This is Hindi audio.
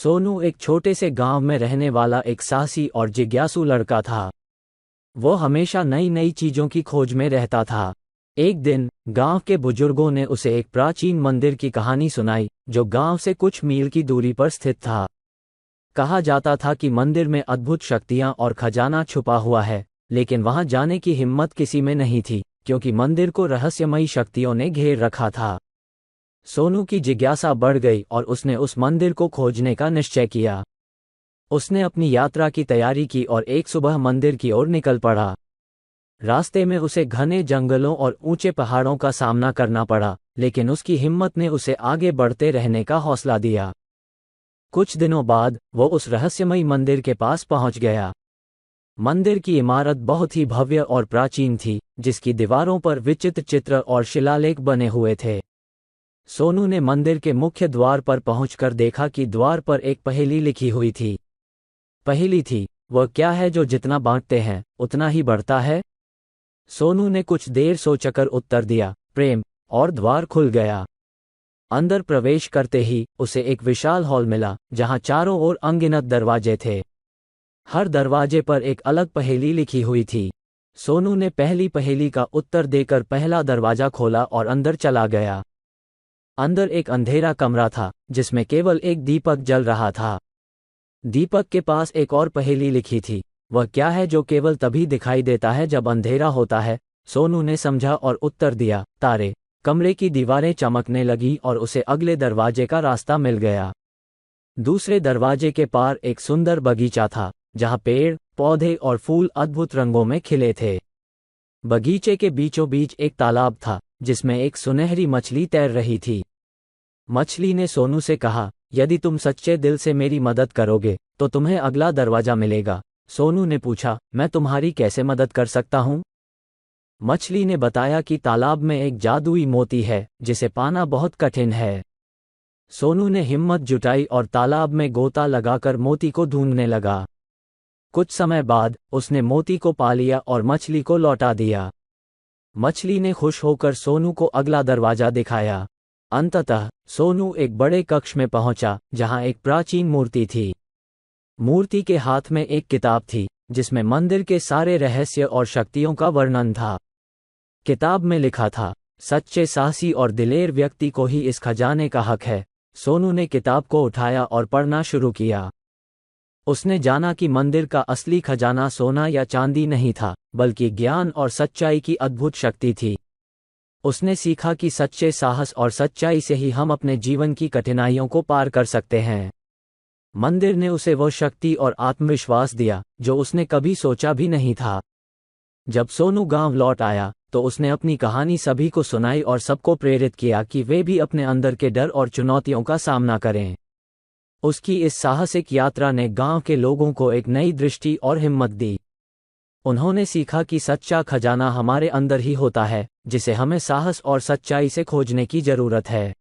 सोनू एक छोटे से गांव में रहने वाला एक साहसी और जिज्ञासु लड़का था। वो हमेशा नई नई चीजों की खोज में रहता था। एक दिन गांव के बुजुर्गों ने उसे एक प्राचीन मंदिर की कहानी सुनाई, जो गांव से कुछ मील की दूरी पर स्थित था। कहा जाता था कि मंदिर में अद्भुत शक्तियां और खजाना छुपा हुआ है, लेकिन वहां जाने की हिम्मत किसी में नहीं थी, क्योंकि मंदिर को रहस्यमयी शक्तियों ने घेर रखा था। सोनू की जिज्ञासा बढ़ गई और उसने उस मंदिर को खोजने का निश्चय किया। उसने अपनी यात्रा की तैयारी की और एक सुबह मंदिर की ओर निकल पड़ा। रास्ते में उसे घने जंगलों और ऊंचे पहाड़ों का सामना करना पड़ा, लेकिन उसकी हिम्मत ने उसे आगे बढ़ते रहने का हौसला दिया। कुछ दिनों बाद वो उस रहस्यमयी मंदिर के पास पहुंच गया। मंदिर की इमारत बहुत ही भव्य और प्राचीन थी, जिसकी दीवारों पर विचित्र चित्र और शिलालेख बने हुए थे। सोनू ने मंदिर के मुख्य द्वार पर पहुंचकर देखा कि द्वार पर एक पहेली लिखी हुई थी। पहेली थी, वह क्या है जो जितना बांटते हैं उतना ही बढ़ता है? सोनू ने कुछ देर सोचकर उत्तर दिया, प्रेम, और द्वार खुल गया। अंदर प्रवेश करते ही उसे एक विशाल हॉल मिला, जहां चारों ओर अनगिनत दरवाजे थे। हर दरवाजे पर एक अलग पहेली लिखी हुई थी। सोनू ने पहली पहेली का उत्तर देकर पहला दरवाजा खोला और अंदर चला गया। अंदर एक अंधेरा कमरा था, जिसमें केवल एक दीपक जल रहा था। दीपक के पास एक और पहेली लिखी थी, वह क्या है जो केवल तभी दिखाई देता है जब अंधेरा होता है? सोनू ने समझा और उत्तर दिया, तारे। कमरे की दीवारें चमकने लगी और उसे अगले दरवाजे का रास्ता मिल गया। दूसरे दरवाजे के पार एक सुंदर बगीचा था, जहां पेड़, पौधे और फूल अद्भुत रंगों में खिले थे। बगीचे के बीचों बीच एक तालाब था, जिसमें एक सुनहरी मछली तैर रही थी। मछली ने सोनू से कहा, यदि तुम सच्चे दिल से मेरी मदद करोगे तो तुम्हें अगला दरवाजा मिलेगा। सोनू ने पूछा, मैं तुम्हारी कैसे मदद कर सकता हूँ? मछली ने बताया कि तालाब में एक जादुई मोती है, जिसे पाना बहुत कठिन है। सोनू ने हिम्मत जुटाई और तालाब में गोता लगाकर मोती को ढूंढने लगा। कुछ समय बाद उसने मोती को पा लिया और मछली को लौटा दिया। मछली ने खुश होकर सोनू को अगला दरवाजा दिखाया। अंततः सोनू एक बड़े कक्ष में पहुंचा, जहां एक प्राचीन मूर्ति थी। मूर्ति के हाथ में एक किताब थी, जिसमें मंदिर के सारे रहस्य और शक्तियों का वर्णन था। किताब में लिखा था, सच्चे साहसी और दिलेर व्यक्ति को ही इस खजाने का हक है। सोनू ने किताब को उठाया और पढ़ना शुरू किया। उसने जाना कि मंदिर का असली खजाना सोना या चांदी नहीं था, बल्कि ज्ञान और सच्चाई की अद्भुत शक्ति थी। उसने सीखा कि सच्चे साहस और सच्चाई से ही हम अपने जीवन की कठिनाइयों को पार कर सकते हैं। मंदिर ने उसे वो शक्ति और आत्मविश्वास दिया जो उसने कभी सोचा भी नहीं था। जब सोनू गांव लौट आया तो उसने अपनी कहानी सभी को सुनाई और सबको प्रेरित किया कि वे भी अपने अंदर के डर और चुनौतियों का सामना करें। उसकी इस साहसिक यात्रा ने गांव के लोगों को एक नई दृष्टि और हिम्मत दी। उन्होंने सीखा कि सच्चा खजाना हमारे अंदर ही होता है, जिसे हमें साहस और सच्चाई से खोजने की जरूरत है।